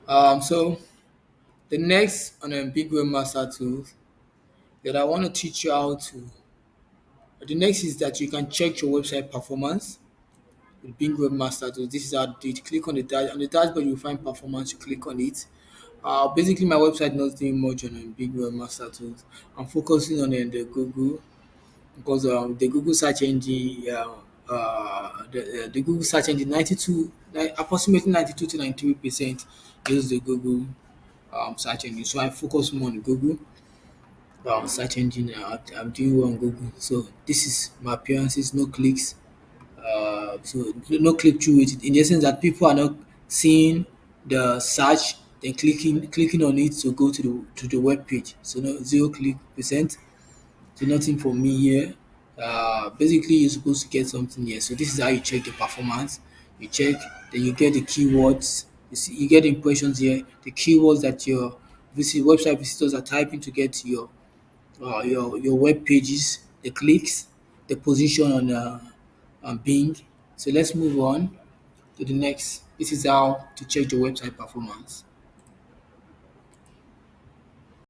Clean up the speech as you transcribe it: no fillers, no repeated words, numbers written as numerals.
So the next on a big webmaster tool that I want to teach you how to. The next is that you can check your website performance with Bing Webmaster Tools. This is how to do it. Click on the on the dashboard. You find performance. You click on it. Basically, my website not doing much on Big Webmaster Tools. I'm focusing on the Google because the Google search engine, the Google search engine, approximately 92 to 93% use the Google search engine. So I focus more on Google search engine. I'm doing well on Google. So this is my appearances, no clicks. So no click through it in the sense that people are not seeing the search, then clicking on it to go to the web page. So no zero click percent. So nothing for me here. Basically, you're supposed to get something here. So this is how you check the performance. You check, then you get the keywords. You get the impressions here, the keywords that your website visitors are typing to get to your web pages, the clicks, the position on Bing. So let's move on to the next. This is how to check your website performance.